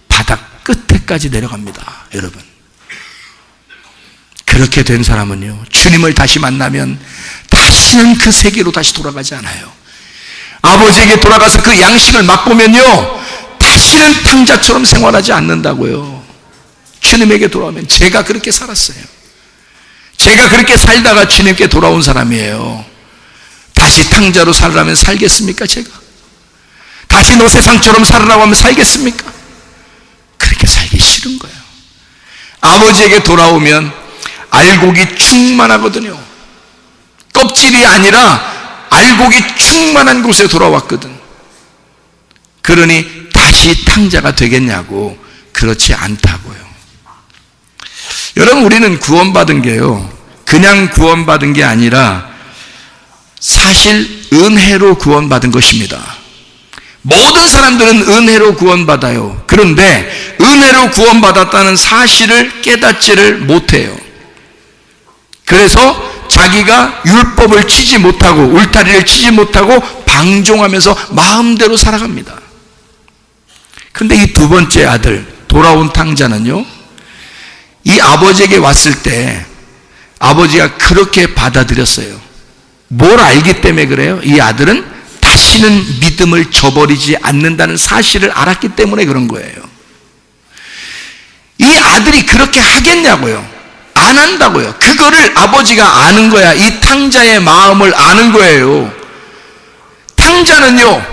바닥 끝에까지 내려갑니다. 여러분, 그렇게 된 사람은요, 주님을 다시 만나면 다시는 그 세계로 다시 돌아가지 않아요. 아버지에게 돌아가서 그 양식을 맛보면요, 다시는 탕자처럼 생활하지 않는다고요. 주님에게 돌아오면. 제가 그렇게 살았어요. 제가 그렇게 살다가 주님께 돌아온 사람이에요. 다시 탕자로 살라면 살겠습니까? 제가 다시 너 세상처럼 살으라고 하면 살겠습니까? 그렇게 살기 싫은 거예요. 아버지에게 돌아오면 알곡이 충만하거든요. 껍질이 아니라 알곡이 충만한 곳에 돌아왔거든. 그러니 다시 탕자가 되겠냐고. 그렇지 않다고요. 여러분, 우리는 구원받은 게요, 그냥 구원받은 게 아니라 사실 은혜로 구원받은 것입니다. 모든 사람들은 은혜로 구원받아요. 그런데 은혜로 구원받았다는 사실을 깨닫지를 못해요. 그래서 자기가 율법을 치지 못하고 울타리를 치지 못하고 방종하면서 마음대로 살아갑니다. 근데 이 두 번째 아들, 돌아온 탕자는요, 이 아버지에게 왔을 때 아버지가 그렇게 받아들였어요. 뭘 알기 때문에 그래요? 이 아들은 다시는 믿음을 저버리지 않는다는 사실을 알았기 때문에 그런 거예요. 이 아들이 그렇게 하겠냐고요? 안 한다고요. 그거를 아버지가 아는 거야. 이 탕자의 마음을 아는 거예요. 탕자는요,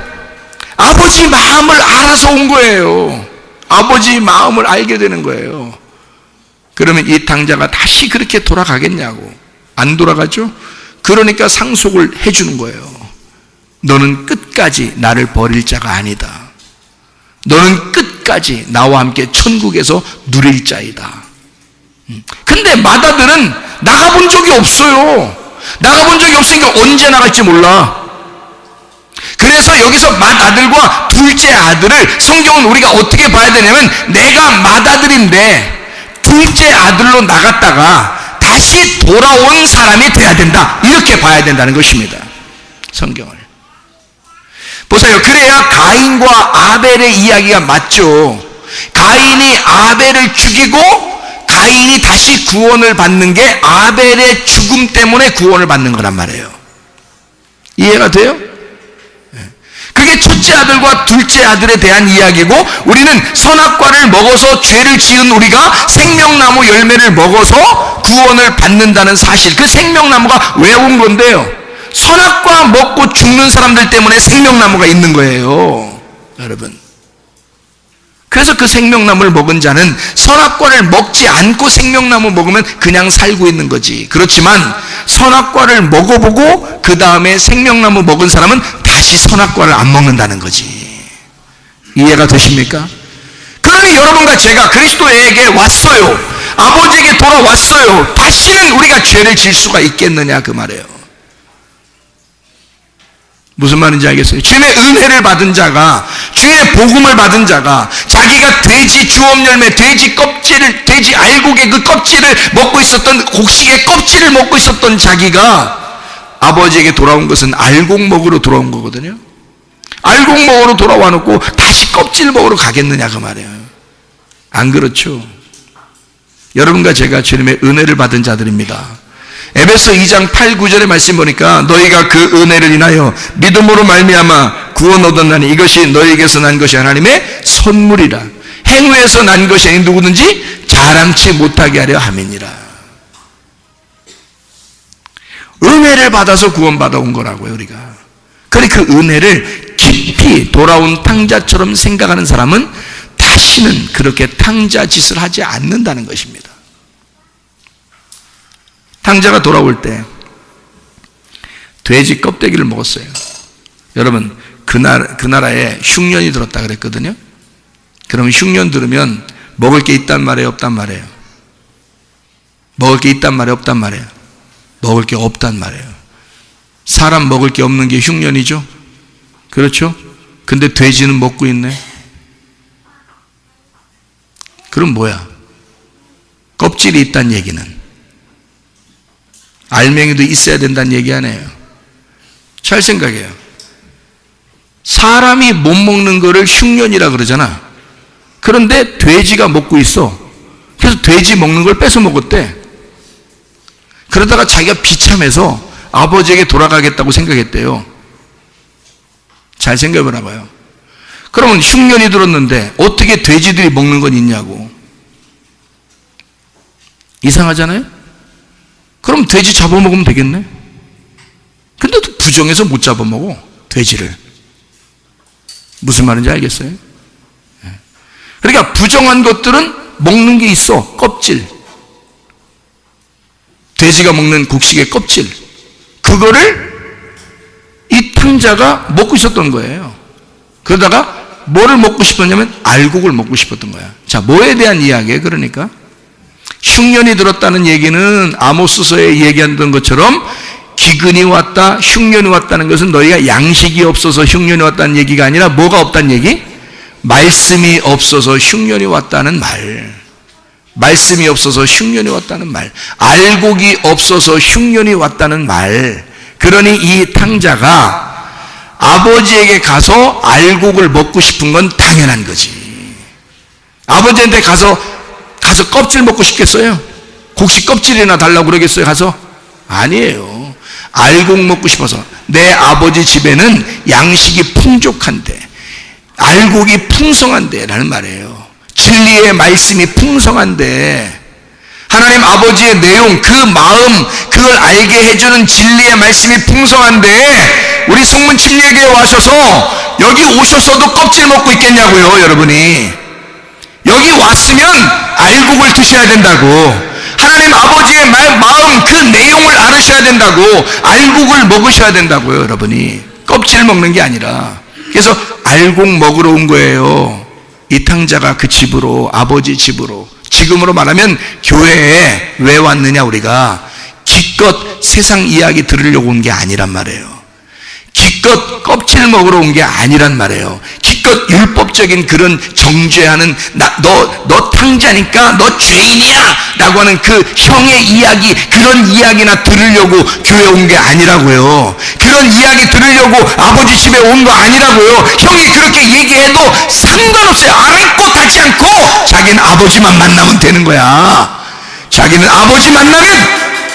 아버지 마음을 알아서 온 거예요. 아버지 마음을 알게 되는 거예요. 그러면 이 탕자가 다시 그렇게 돌아가겠냐고. 안 돌아가죠? 그러니까 상속을 해주는 거예요. 너는 끝까지 나를 버릴 자가 아니다. 너는 끝까지 나와 함께 천국에서 누릴 자이다. 근데 맏아들은 나가본 적이 없어요. 나가본 적이 없으니까 언제 나갈지 몰라. 그래서 여기서 맏아들과 둘째 아들을 성경은 우리가 어떻게 봐야 되냐면, 내가 맏아들인데 둘째 아들로 나갔다가 다시 돌아온 사람이 돼야 된다, 이렇게 봐야 된다는 것입니다. 성경을 보세요. 그래야 가인과 아벨의 이야기가 맞죠. 가인이 아벨을 죽이고 가인이 다시 구원을 받는 게 아벨의 죽음 때문에 구원을 받는 거란 말이에요. 이해가 돼요? 그게 첫째 아들과 둘째 아들에 대한 이야기고, 우리는 선악과를 먹어서 죄를 지은 우리가 생명나무 열매를 먹어서 구원을 받는다는 사실, 그 생명나무가 왜 온 건데요? 선악과 먹고 죽는 사람들 때문에 생명나무가 있는 거예요, 여러분. 그래서 그 생명나무를 먹은 자는 선악과를 먹지 않고 생명나무 먹으면 그냥 살고 있는 거지. 그렇지만 선악과를 먹어보고 그 다음에 생명나무 먹은 사람은 다시 선악과를 안 먹는다는 거지. 이해가 되십니까? 그러니 여러분과 제가 그리스도에게 왔어요. 아버지에게 돌아왔어요. 다시는 우리가 죄를 질 수가 있겠느냐, 그 말이에요. 무슨 말인지 알겠어요? 주님의 은혜를 받은 자가, 주님의 복음을 받은 자가, 자기가 돼지 주엄열매, 돼지 껍질을, 돼지 알곡의 그 껍질을 먹고 있었던, 곡식의 껍질을 먹고 있었던 자기가 아버지에게 돌아온 것은 알곡 먹으러 돌아온 거거든요. 알곡 먹으러 돌아와 놓고 다시 껍질 먹으러 가겠느냐, 그 말이에요. 안 그렇죠? 여러분과 제가 주님의 은혜를 받은 자들입니다. 에베소 2장 8, 9절의 말씀 보니까 너희가 그 은혜를 인하여 믿음으로 말미암아 구원 얻었나니 이것이 너희에게서 난 것이 하나님의 선물이라. 행위에서 난 것이 아닌 누구든지 자랑치 못하게 하려 함이니라. 은혜를 받아서 구원받아 온 거라고요, 우리가. 그러니 그 은혜를 깊이 돌아온 탕자처럼 생각하는 사람은 다시는 그렇게 탕자 짓을 하지 않는다는 것입니다. 탕자가 돌아올 때 돼지 껍데기를 먹었어요. 여러분, 그 나라에 흉년이 들었다 그랬거든요. 그러면 흉년 들으면 먹을 게 있단 말이에요, 없단 말이에요? 먹을 게 있단 말이에요, 없단 말이에요? 먹을 게 없단 말이에요. 사람 먹을 게 없는 게 흉년이죠. 그렇죠? 근데 돼지는 먹고 있네. 그럼 뭐야? 껍질이 있다는 얘기는 알맹이도 있어야 된다는 얘기 아니에요. 잘 생각해요. 사람이 못 먹는 거를 흉년이라 그러잖아. 그런데 돼지가 먹고 있어. 그래서 돼지 먹는 걸 뺏어 먹었대. 그러다가 자기가 비참해서 아버지에게 돌아가겠다고 생각했대요. 잘 생각해보나 봐요. 그러면 흉년이 들었는데 어떻게 돼지들이 먹는 건 있냐고. 이상하잖아요? 그럼 돼지 잡아먹으면 되겠네? 근데도 부정해서 못 잡아먹어, 돼지를. 무슨 말인지 알겠어요? 그러니까 부정한 것들은 먹는 게 있어, 껍질. 돼지가 먹는 곡식의 껍질. 그거를 이 탕자가 먹고 있었던 거예요. 그러다가 뭐를 먹고 싶었냐면 알곡을 먹고 싶었던 거야. 자, 뭐에 대한 이야기예요, 그러니까? 흉년이 들었다는 얘기는 아모스서에 얘기했던 것처럼 기근이 왔다, 흉년이 왔다는 것은 너희가 양식이 없어서 흉년이 왔다는 얘기가 아니라 뭐가 없다는 얘기? 말씀이 없어서 흉년이 왔다는 말. 말씀이 없어서 흉년이 왔다는 말. 알곡이 없어서 흉년이 왔다는 말. 그러니 이 탕자가 아버지에게 가서 알곡을 먹고 싶은 건 당연한 거지. 아버지한테 가서 껍질 먹고 싶겠어요? 곡식 껍질이나 달라고 그러겠어요, 가서? 아니에요. 알곡 먹고 싶어서. 내 아버지 집에는 양식이 풍족한데, 알곡이 풍성한데 라는 말이에요. 진리의 말씀이 풍성한데, 하나님 아버지의 내용, 그 마음, 그걸 알게 해주는 진리의 말씀이 풍성한데, 우리 성문 침례교회 와셔서 여기 오셨어도 껍질 먹고 있겠냐고요, 여러분이. 여기 왔으면 알곡을 드셔야 된다고. 하나님 아버지의 마음, 그 내용을 알으셔야 된다고. 알곡을 먹으셔야 된다고요, 여러분이. 껍질 먹는 게 아니라. 그래서 알곡 먹으러 온 거예요. 이 탕자가 그 집으로, 아버지 집으로. 지금으로 말하면 교회에 왜 왔느냐, 우리가. 기껏 세상 이야기 들으려고 온 게 아니란 말이에요. 기껏 껍질 먹으러 온 게 아니란 말이에요. 기껏 율법적인 그런 정죄하는 너 탕자니까 너 죄인이야 라고 하는 그 형의 이야기, 그런 이야기나 들으려고 교회 온 게 아니라고요. 그런 이야기 들으려고 아버지 집에 온 거 아니라고요. 형이 그렇게 얘기해도 상관없어요. 아랑곳하지 않고 자기는 아버지만 만나면 되는 거야. 자기는 아버지 만나면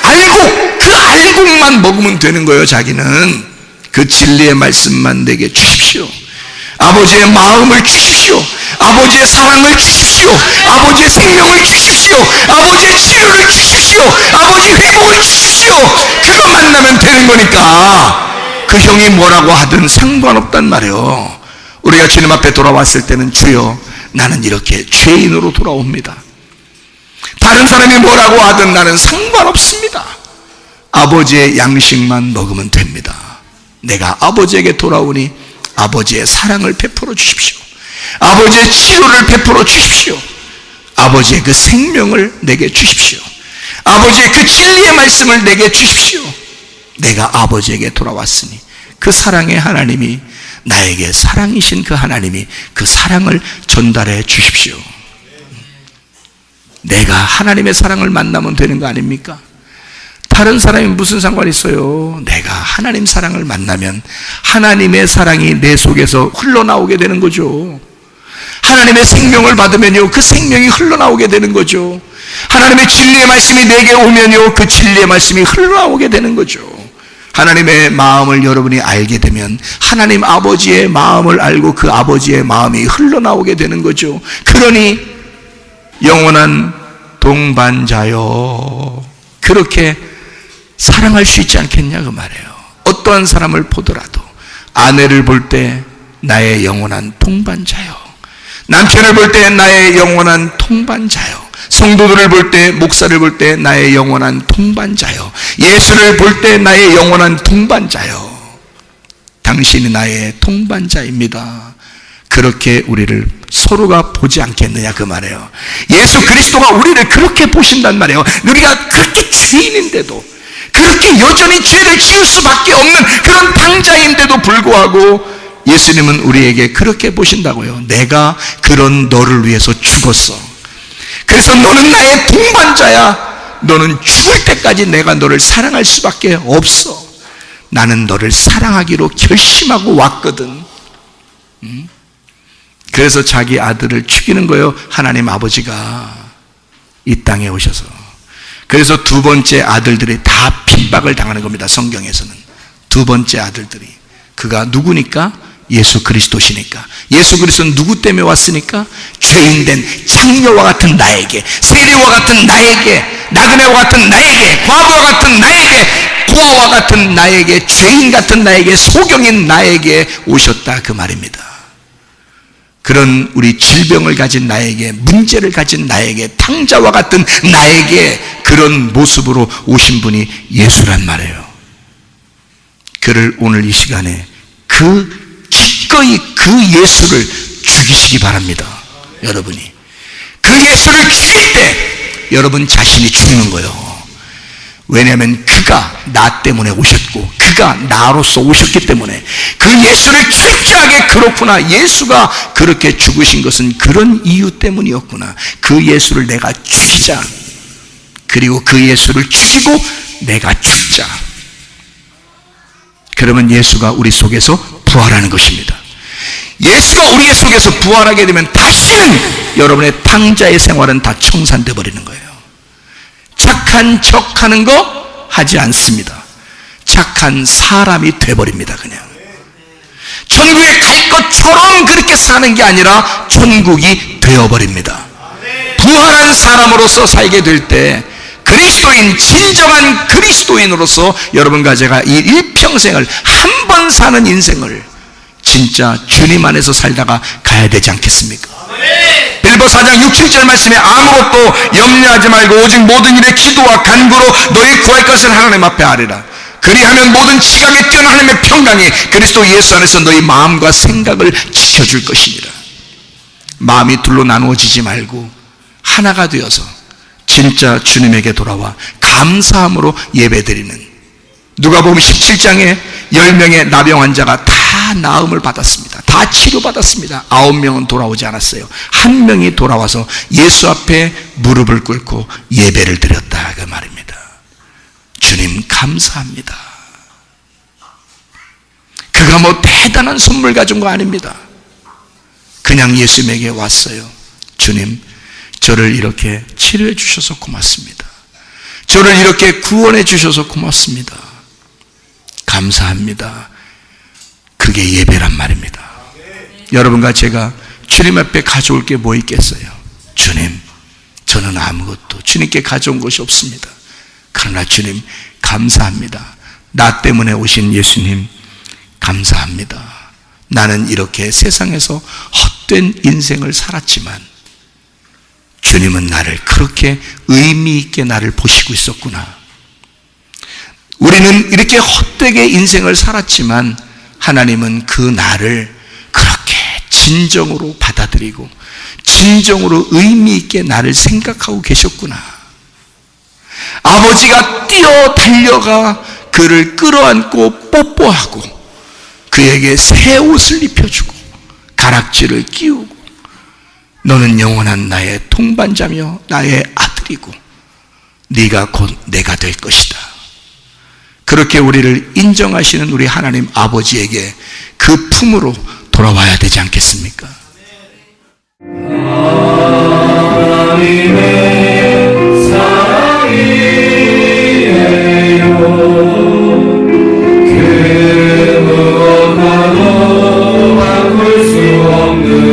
알곡, 그 알곡만 먹으면 되는 거예요, 자기는. 그 진리의 말씀만 내게 주십시오. 아버지의 마음을 주십시오. 아버지의 사랑을 주십시오. 아버지의 생명을 주십시오. 아버지의 치료를 주십시오. 아버지의 회복을 주십시오. 그거 만나면 되는 거니까 그 형이 뭐라고 하든 상관없단 말이에요. 우리가 주님 앞에 돌아왔을 때는 주여 나는 이렇게 죄인으로 돌아옵니다. 다른 사람이 뭐라고 하든 나는 상관없습니다. 아버지의 양식만 먹으면 됩니다. 내가 아버지에게 돌아오니 아버지의 사랑을 베풀어 주십시오. 아버지의 치료를 베풀어 주십시오. 아버지의 그 생명을 내게 주십시오. 아버지의 그 진리의 말씀을 내게 주십시오. 내가 아버지에게 돌아왔으니 그 사랑의 하나님이, 나에게 사랑이신 그 하나님이 그 사랑을 전달해 주십시오. 내가 하나님의 사랑을 만나면 되는 거 아닙니까? 다른 사람이 무슨 상관이 있어요? 내가 하나님 사랑을 만나면 하나님의 사랑이 내 속에서 흘러나오게 되는 거죠. 하나님의 생명을 받으면요, 그 생명이 흘러나오게 되는 거죠. 하나님의 진리의 말씀이 내게 오면요, 그 진리의 말씀이 흘러나오게 되는 거죠. 하나님의 마음을 여러분이 알게 되면 하나님 아버지의 마음을 알고 그 아버지의 마음이 흘러나오게 되는 거죠. 그러니 영원한 동반자요, 그렇게 사랑할 수 있지 않겠냐 그 말이에요. 어떠한 사람을 보더라도 아내를 볼 때 나의 영원한 동반자요, 남편을 볼 때 나의 영원한 동반자요, 성도들을 볼 때, 목사를 볼 때 나의 영원한 동반자요, 예수를 볼 때 나의 영원한 동반자요, 당신이 나의 동반자입니다. 그렇게 우리를 서로가 보지 않겠느냐 그 말이에요. 예수 그리스도가 우리를 그렇게 보신단 말이에요. 우리가 그렇게 죄인인데도, 그렇게 여전히 죄를 지을 수밖에 없는 그런 당자인데도 불구하고 예수님은 우리에게 그렇게 보신다고요. 내가 그런 너를 위해서 죽었어. 그래서 너는 나의 동반자야. 너는 죽을 때까지 내가 너를 사랑할 수밖에 없어. 나는 너를 사랑하기로 결심하고 왔거든. 그래서 자기 아들을 죽이는 거예요. 하나님 아버지가 이 땅에 오셔서. 그래서 두 번째 아들들이 다 핍박을 당하는 겁니다. 성경에서는 두 번째 아들들이. 그가 누구니까? 예수 그리스도시니까. 예수 그리스도는 누구 때문에 왔으니까? 죄인된 창녀와 같은 나에게, 세리와 같은 나에게, 나그네와 같은 나에게, 과부와 같은 나에게, 부하와 같은 나에게, 죄인 같은 나에게, 소경인 나에게 오셨다 그 말입니다. 그런 우리 질병을 가진 나에게, 문제를 가진 나에게, 탕자와 같은 나에게 그런 모습으로 오신 분이 예수란 말이에요. 그를 오늘 이 시간에 기꺼이 그 예수를 죽이시기 바랍니다. 여러분이 그 예수를 죽일 때 여러분 자신이 죽는 거예요. 왜냐하면 그가 나 때문에 오셨고 그가 나로서 오셨기 때문에 그 예수를 철저하게, 그렇구나, 예수가 그렇게 죽으신 것은 그런 이유 때문이었구나, 그 예수를 내가 죽이자, 그리고 그 예수를 죽이고 내가 죽자. 그러면 예수가 우리 속에서 부활하는 것입니다. 예수가 우리 속에서 부활하게 되면 다시는 여러분의 탕자의 생활은 다 청산돼 버리는 거예요. 착한 척하는 거 하지 않습니다. 착한 사람이 돼버립니다. 그냥 천국에 갈 것처럼 그렇게 사는 게 아니라 천국이 되어버립니다. 부활한 사람으로서 살게 될 때 그리스도인, 진정한 그리스도인으로서 여러분과 제가 이 일평생을 한 번 사는 인생을 진짜 주님 안에서 살다가 가야 되지 않겠습니까? 빌보 4장 6, 7절 말씀에 아무것도 염려하지 말고 오직 모든 일에 기도와 간구로 너희 구할 것을 하나님 앞에 아뢰라. 그리하면 모든 지각에 뛰어난 하나님의 평강이 그리스도 예수 안에서 너희 마음과 생각을 지켜줄 것이니라. 마음이 둘로 나누어지지 말고 하나가 되어서 진짜 주님에게 돌아와 감사함으로 예배드리는, 누가복음 17장에 10명의 나병 환자가 다 나음을 받았습니다. 다 치료받았습니다. 9명은 돌아오지 않았어요. 1명이 돌아와서 예수 앞에 무릎을 꿇고 예배를 드렸다 그 말입니다. 주님 감사합니다. 그가 뭐 대단한 선물 가진 거 아닙니다. 그냥 예수님에게 왔어요. 주님, 저를 이렇게 치료해 주셔서 고맙습니다. 저를 이렇게 구원해 주셔서 고맙습니다. 감사합니다. 그게 예배란 말입니다. 여러분과 제가 주님 앞에 가져올 게 뭐 있겠어요? 주님, 저는 아무것도 주님께 가져온 것이 없습니다. 그러나 주님 감사합니다. 나 때문에 오신 예수님 감사합니다. 나는 이렇게 세상에서 헛된 인생을 살았지만 주님은 나를 그렇게 의미 있게 나를 보시고 있었구나. 우리는 이렇게 헛되게 인생을 살았지만 하나님은 그 나를 그렇게 진정으로 받아들이고 진정으로 의미 있게 나를 생각하고 계셨구나. 아버지가 뛰어 달려가 그를 끌어안고 뽀뽀하고 그에게 새 옷을 입혀주고 가락지를 끼우고 너는 영원한 나의 동반자며 나의 아들이고 네가 곧 내가 될 것이다. 그렇게 우리를 인정하시는 우리 하나님 아버지에게 그 품으로 돌아와야 되지 않겠습니까? 하나님의 사랑이에요. 그 무엇과도 바꿀 수 없는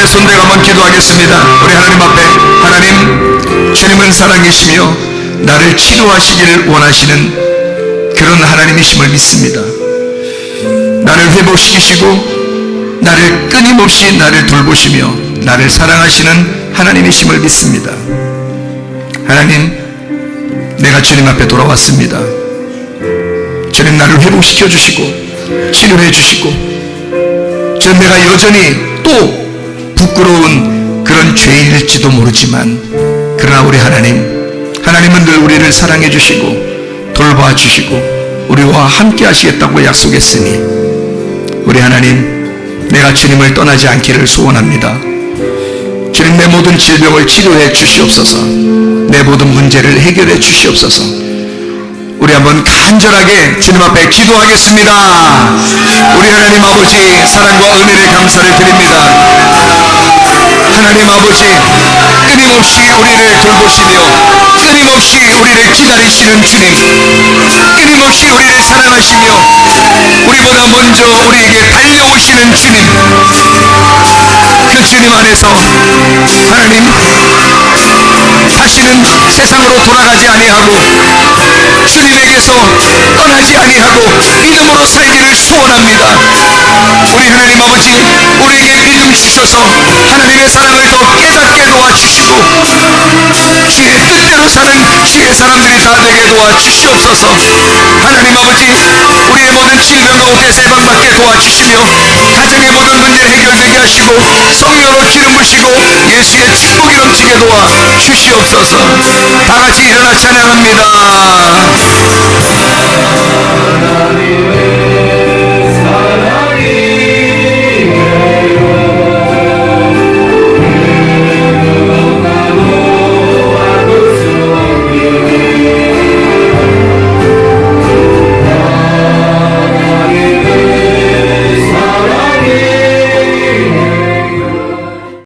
손대가 한번 기도하겠습니다. 우리 하나님 앞에, 하나님 주님은 사랑이시며 나를 치료하시기를 원하시는 그런 하나님이심을 믿습니다. 나를 회복시키시고 나를 끊임없이 나를 돌보시며 나를 사랑하시는 하나님이심을 믿습니다. 하나님, 내가 주님 앞에 돌아왔습니다. 주님 나를 회복시켜 주시고 치료해 주시고, 주님 내가 여전히 또 부끄러운 그런 죄일지도 모르지만 그러나 우리 하나님은 늘 우리를 사랑해 주시고 돌봐 주시고 우리와 함께 하시겠다고 약속했으니 우리 하나님, 내가 주님을 떠나지 않기를 소원합니다. 주님, 내 모든 질병을 치료해 주시옵소서. 내 모든 문제를 해결해 주시옵소서. 우리 한번 간절하게 주님 앞에 기도하겠습니다. 우리 하나님 아버지, 사랑과 은혜를 감사를 드립니다. 하나님 아버지, 끊임없이 우리를 돌보시며 끊임없이 우리를 기다리시는 주님, 끊임없이 우리를 사랑하시며 우리보다 먼저 우리에게 달려오시는 주님, 그 주님 안에서 하나님 다시는 세상으로 돌아가지 아니하고 주님에게서 떠나지 아니하고 믿음으로 살기를 소원합니다. 우리 하나님 아버지, 우리에게 믿음 주셔서 하나님의 사랑을 더 깨닫게 도와주시고 주의 뜻대로 사는 주의 사람들이 다 되게 도와주시옵소서. 하나님 아버지, 우리의 모든 질병 가운데 해방받게 도와주시며 가정의 모든 문제 해결되게 하시고 성령으로 기름 부시고 예수의 축복이 넘치게 도와주시옵소서. 다 같이 일어나 찬양합니다.